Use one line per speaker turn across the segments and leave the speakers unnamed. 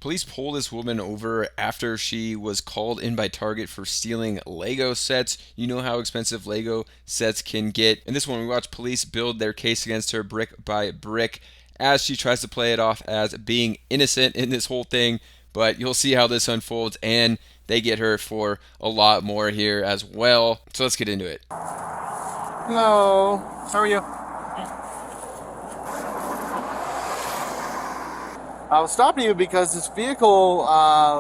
Police pulled this woman over after she was called in by Target for stealing Lego sets. You know how expensive Lego sets can get. In this one, we watch police build their case against her brick by brick as she tries to play it off as being innocent in this whole thing. But you'll see how this unfolds, and they get her for a lot more here as well. So let's get into it.
Hello, how are you? I was stopping you because this vehicle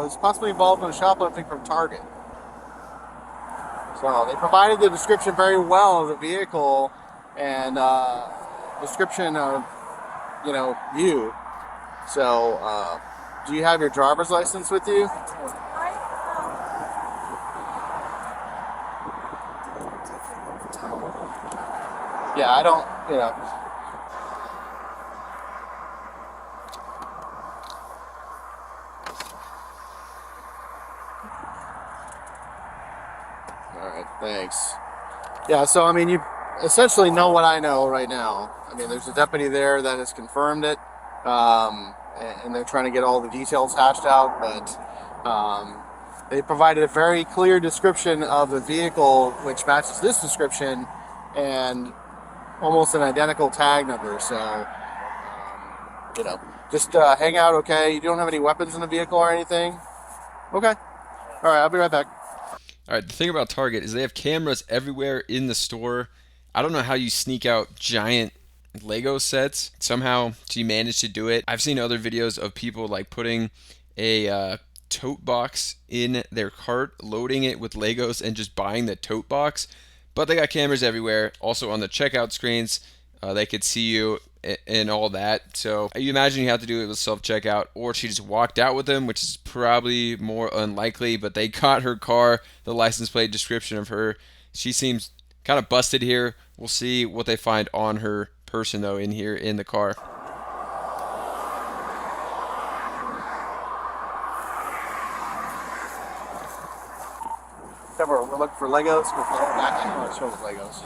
is possibly involved in shoplifting from Target. So they provided the description very well of the vehicle and description of, you. So, do you have your driver's license with you? Yeah, I don't, Alright, thanks. Yeah, so, you essentially know what I know right now. There's a deputy there that has confirmed it, and they're trying to get all the details hashed out, but they provided a very clear description of the vehicle, which matches this description, and almost an identical tag number, so, just hang out, okay? You don't have any weapons in the vehicle or anything? Okay. Alright, I'll be right back.
Alright, the thing about Target is they have cameras everywhere in the store. I don't know how you sneak out giant Lego sets. Somehow she managed to do it. I've seen other videos of people like putting a tote box in their cart, loading it with Legos, and just buying the tote box. But they got cameras everywhere. Also on the checkout screens, they could see you and all that. So you imagine you have to do it with self-checkout, or she just walked out with them, which is probably more unlikely. But they got her car, the license plate description of her. She seems kind of busted here. We'll see what they find on her person, though, in here in the car.
We're looking for Legos. We're back in the show with Legos.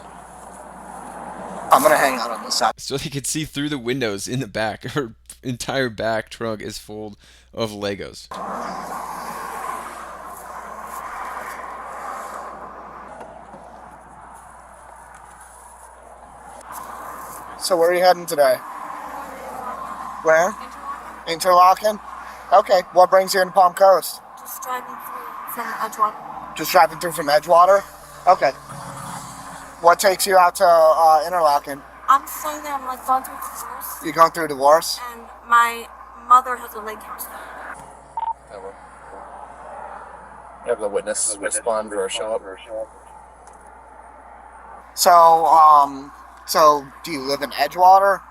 I'm gonna hang out on this side.
So they could see through the windows in the back. Her entire back trunk is full of Legos.
So where are you heading today? Where? Interlaken? Okay. What brings you into Palm Coast?
Just driving through from Edgewater.
Just driving through from Edgewater? Okay. What takes you out to Interlaken?
I'm staying there. I'm like going through divorce.
You going through a divorce?
And my mother has a lake house there.
Have the witness respond or show up.
So do you live in Edgewater?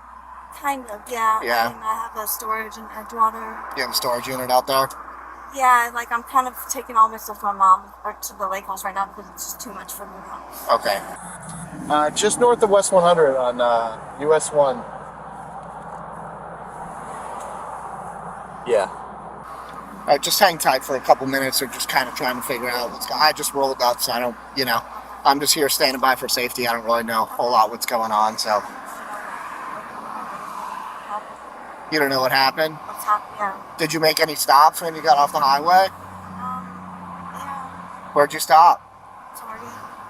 Kind of, yeah.
Yeah.
I have a storage in Edgewater.
You have a storage unit out there?
Yeah, I'm kind of taking all my stuff to my mom or to the lake house right now because it's just too much for me now.
Okay.
Just north of West 100 on US 1. Yeah.
All right, just hang tight for a couple minutes. Or just kind of trying to figure out what's going on. I just rolled up, so I don't, I'm just here standing by for safety. I don't really know a whole lot what's going on, so. You don't know what happened?
What's happening? Yeah.
Did you make any stops when you got off the highway?
Yeah.
Where'd you stop?
Sorry.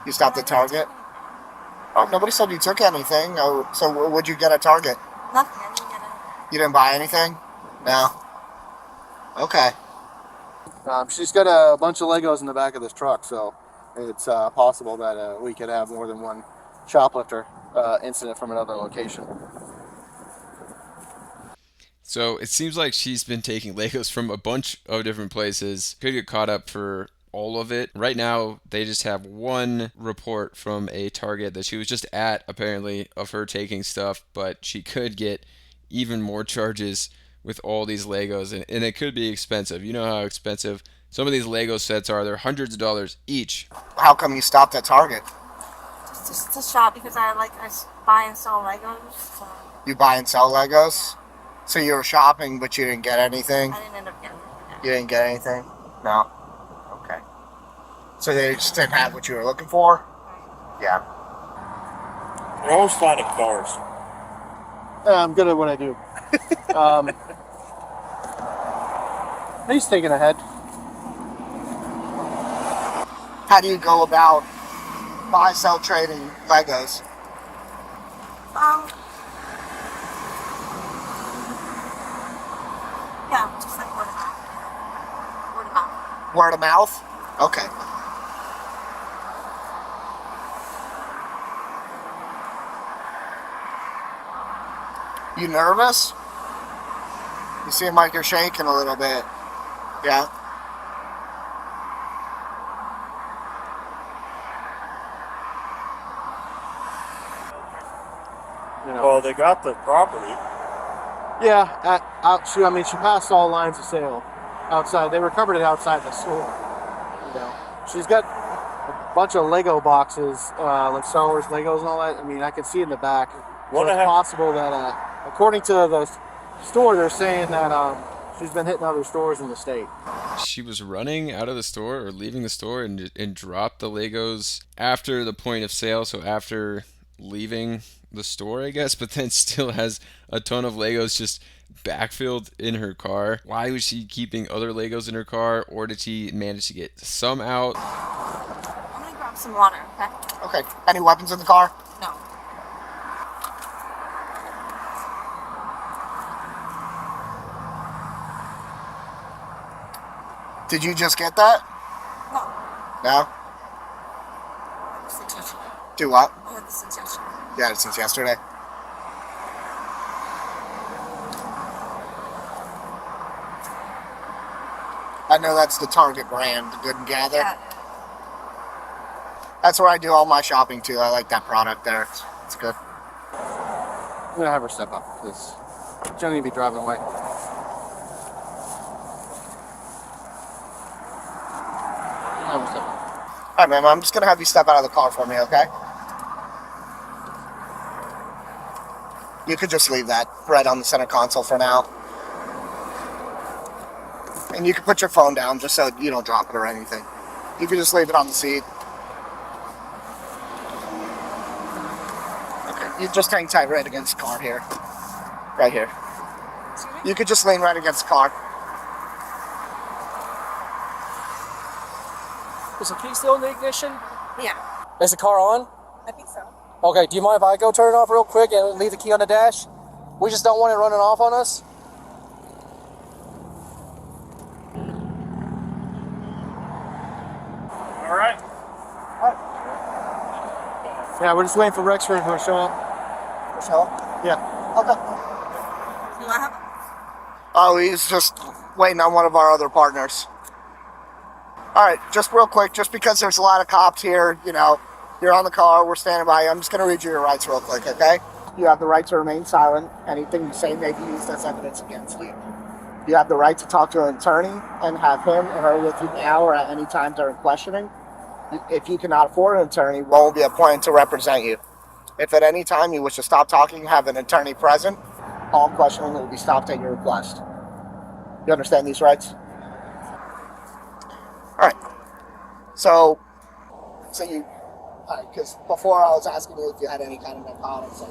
You stopped at Target? Oh, nobody said you took anything. Oh, so what'd you get at Target?
Nothing. I didn't get it.
You didn't buy anything? No. Okay.
She's got a bunch of Legos in the back of this truck, so it's possible that we could have more than one shoplifter incident from another location.
So it seems like she's been taking Legos from a bunch of different places. Could get caught up for all of it. Right now, they just have one report from a Target that she was just at, apparently, of her taking stuff, but she could get even more charges with all these Legos, and it could be expensive. You know how expensive some of these Lego sets are. They're hundreds of dollars each.
How come you stopped at Target?
Just to shop because I buy and sell Legos. So.
You buy and sell Legos? So you were shopping, but you didn't get anything?
I didn't end up getting anything.
You didn't get anything? No? Okay. So they just didn't have what you were looking for? Yeah.
You're always finding cars.
I'm good at what I do. He's thinking ahead.
How do you go about buy, sell, trading Legos?
Yeah, just like word of mouth. Word of mouth.
Word of mouth? Okay. You nervous? You seem like you're shaking a little bit. Yeah?
You know.
Well, they got the property.
Yeah, I mean, she passed all lines of sale outside. They recovered it outside the store. You know, she's got a bunch of Lego boxes, like Star Wars Legos and all that. I mean, I can see in the back. So it's possible that, according to the store, they're saying that she's been hitting other stores in the state.
She was running out of the store or leaving the store and dropped the Legos after the point of sale, so after leaving the store, I guess, but then still has a ton of Legos just backfilled in her car. Why was she keeping other Legos in her car, or did she manage to get some out?
I'm gonna grab some water, okay?
Okay. Any weapons in the car?
No.
Did you just get that?
No.
No?
I had the suggestion.
Do what?
I had the suggestion.
You had it since yesterday. I know that's the Target brand, the Good and Gather.
Yeah.
That's where I do all my shopping too. I like that product there. It's good.
I'm gonna have her step up because she's gonna be driving away. Have her step up.
All right, ma'am. I'm just gonna have you step out of the car for me, okay? You could just leave that right on the center console for now. And you can put your phone down just so you don't drop it or anything. You can just leave it on the seat. Okay. You just hang tight right against the car here. Right here. You could just lean right against the car.
Is the key still in the ignition?
Yeah,
Is the car on?
I think so.
Okay, do you mind if I go turn it off real quick and leave the key on the dash? We just don't want it running off on us.
All right.
Yeah, we're just waiting for Rexford to show up.
Michelle?
Yeah.
Okay.
What happened?
Oh, he's just waiting on one of our other partners. All right, just real quick, just because there's a lot of cops here, you know, you're on the car, we're standing by you. I'm just going to read you your rights real quick, okay? You have the right to remain silent. Anything you say may be used as evidence against you. You have the right to talk to an attorney and have him or her with you now or at any time during questioning. If you cannot afford an attorney, one will be appointed to represent you. If at any time you wish to stop talking, have an attorney present, all questioning will be stopped at your request. You understand these rights? All right. So you, because before I was asking you if you had any kind of narcotics.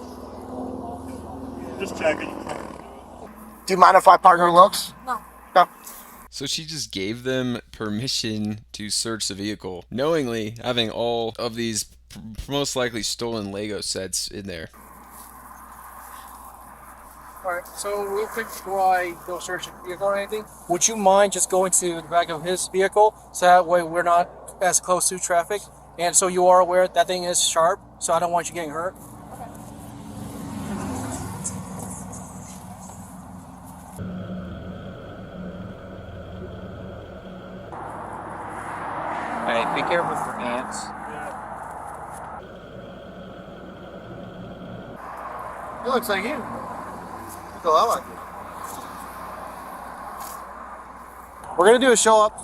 Just checking.
Do you mind if my partner looks?
No.
No.
So she just gave them permission to search the vehicle, knowingly having all of these most likely stolen Lego sets in there.
Alright, so real quick before I go search the vehicle or anything, would you mind just going to the back of his vehicle so that way we're not as close to traffic? And so you are aware that thing is sharp, so I don't want you getting hurt.
Alright, be careful with your hands.
It looks like you. So I like it. We're gonna do a show up,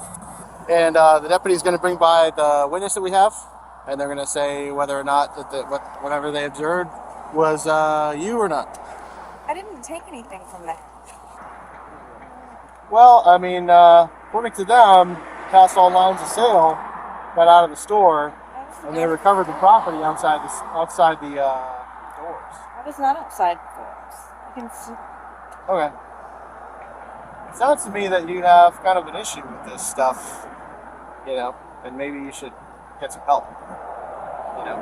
and the deputy's gonna bring by the witness that we have, and they're gonna say whether or not that whatever they observed was you or not.
I didn't take anything from there.
Well, I mean, according to them, passed all lines of sale, got out of the store, and they recovered the property outside the doors.
I was not outside the doors. I can see.
Okay. sounds to me that you have kind of an issue with this stuff, you know, and maybe you should get some help, you know,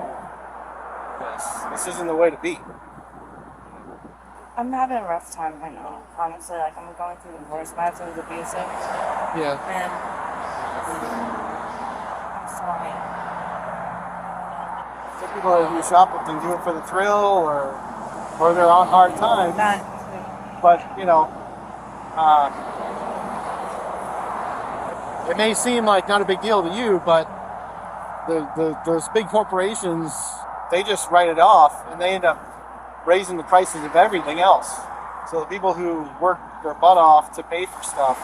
because this isn't the way to be.
I'm having a rough time right now. Honestly, like I'm going through the divorce. My husband's abusive,
Yeah.
and I'm sorry.
Some people that do shoplifting do it for the thrill, or they're on hard times. But you know, it may seem like not a big deal to you, but those big corporations, they just write it off, and they end up raising the prices of everything else. So the people who work their butt off to pay for stuff,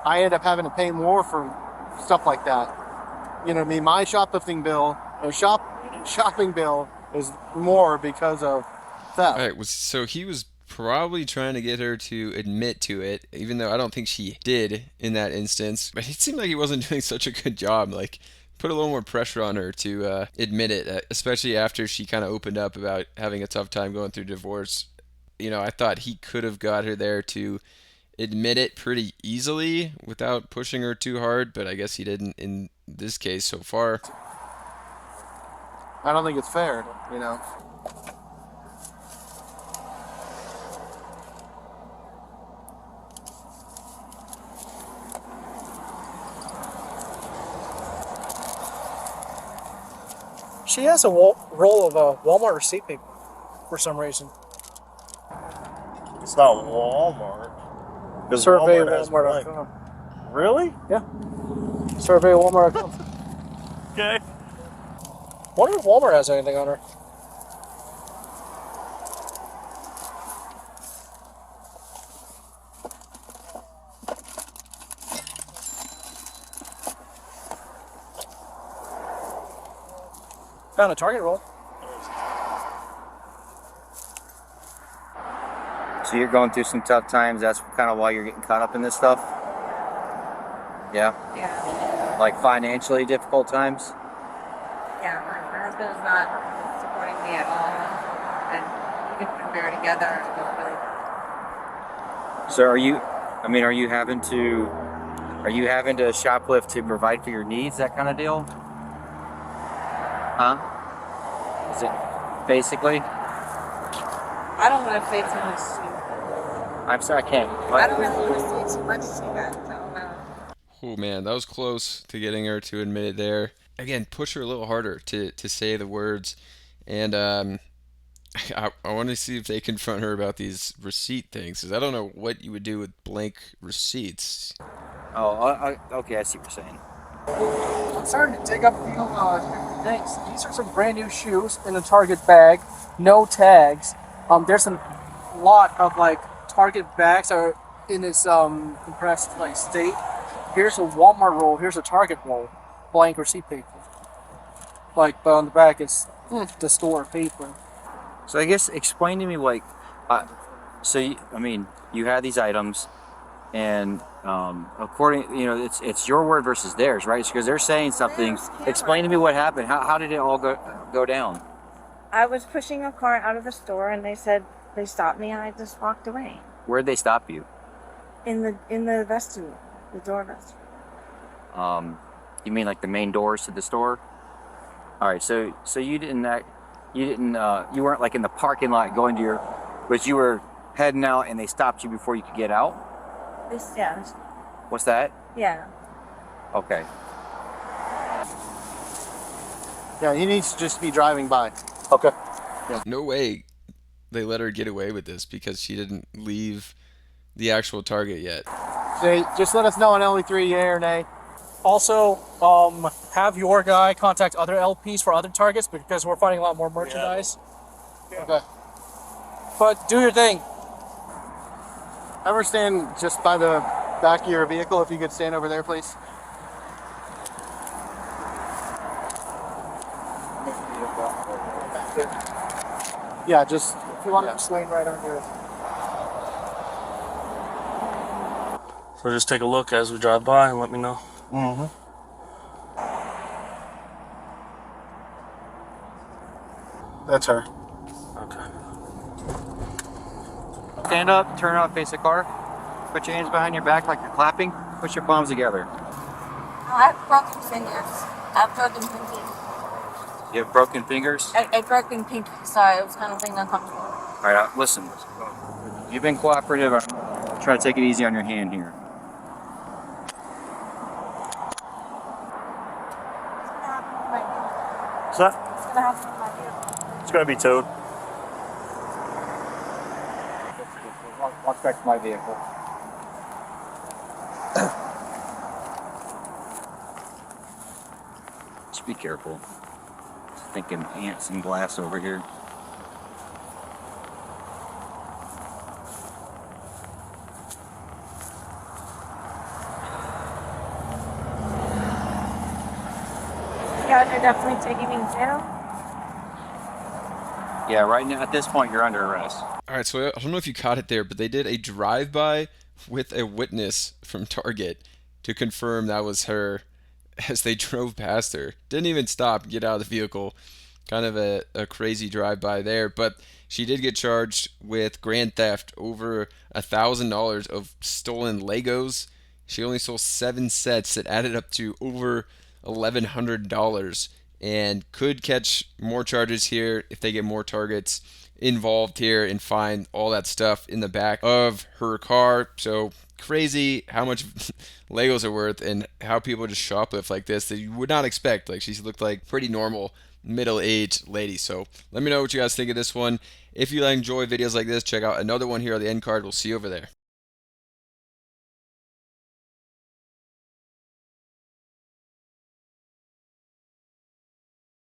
I end up having to pay more for stuff like that. You know what I mean? My shoplifting bill or shopping bill is more because of theft.
All right, so he was probably trying to get her to admit to it, even though I don't think she did in that instance. But it seemed like he wasn't doing such a good job. Like, put a little more pressure on her to admit it, especially after she kind of opened up about having a tough time going through divorce. You know, I thought he could have got her there to admit it pretty easily without pushing her too hard, but I guess he didn't in this case so far.
I don't think it's fair, you know.
She has a roll of Walmart receipt paper for some reason.
It's not Walmart. 'Cause
Survey
Walmart has blank.
Walmart.com.
Really?
Yeah. Survey Walmart.com.
Okay.
Wonder if Walmart has anything on her. Found a Target roll.
So you're going through some tough times. That's kind of why you're getting caught up in this stuff. Yeah.
Yeah.
Like financially difficult times.
Yeah. My husband is not supporting me at all, and even when we were together, it was really.
So are you? I mean, are you having to shoplift to provide for your needs? That kind of deal. Huh? Is it basically?
I don't want to say too much to you.
I'm sorry, I can't.
I don't really want to say too much to you guys.
Oh man, that was close to getting her to admit it there. Again, push her a little harder to say the words. And I want to see if they confront her about these receipt things, because I don't know what you would do with blank receipts.
Oh, okay, I see what you're saying.
I'm starting to dig up a few things. These are some brand new shoes in a Target bag, no tags. There's a lot of like Target bags that are in this compressed like state. Here's a Walmart roll. Here's a Target roll, blank receipt paper. Like, but on the back it's the store paper.
So I guess explain to me like, you had these items, and according, it's your word versus theirs, right? Because they're saying something. Explain to me what happened. How did it all go down?
I was pushing a cart out of the store, and they stopped me, and I just walked away.
Where'd they stop you?
In the vestibule, the door vestibule.
You mean like the main doors to the store? All right. So you weren't like in the parking lot going to but you were heading out, and they stopped you before you could get out.
Yeah.
What's that?
Yeah.
Okay.
Yeah, he needs to just be driving by. Okay.
No way they let her get away with this because she didn't leave the actual Target yet.
Say, just let us know on LE3, yay or nay.
Also, have your guy contact other LPs for other targets because we're finding a lot more merchandise.
Yeah. Okay.
But do your thing.
Ever stand just by the back of your vehicle? If you could stand over there, please. Yeah, just
If you want to swing right on here.
So just take a look as we drive by and let me know.
Mm-hmm. That's her.
Okay.
Stand up, turn around, face the car. Put your hands behind your back like you're clapping. Put your palms together.
No, I have broken fingers. I have broken pinky.
You have broken fingers?
I broken pinky. Sorry, it was kind of being uncomfortable.
All right, listen. You've been cooperative. I'm try to take it easy on your hand here.
What's that?
What's gonna happen with my vehicle?
It's gonna be towed.
Walk back to my vehicle. Just be careful. Thinking ants and glass over here.
Yeah, they're definitely taking me down.
Yeah, right now at this point you're under arrest.
All right, so I don't know if you caught it there, but they did a drive-by with a witness from Target to confirm that was her as they drove past her. Didn't even stop, get out of the vehicle. Kind of a crazy drive-by there, but she did get charged with grand theft, over $1,000 of stolen Legos. She only sold 7 sets that added up to over $1,100 and could catch more charges here if they get more targets involved here and find all that stuff in the back of her car. So crazy how much Legos are worth and how people just shoplift like this that you would not expect. Like, she looked like pretty normal middle-aged lady. So let me know what you guys think of this one. If you enjoy videos like this, check out another one here on the end card. We'll see you over there.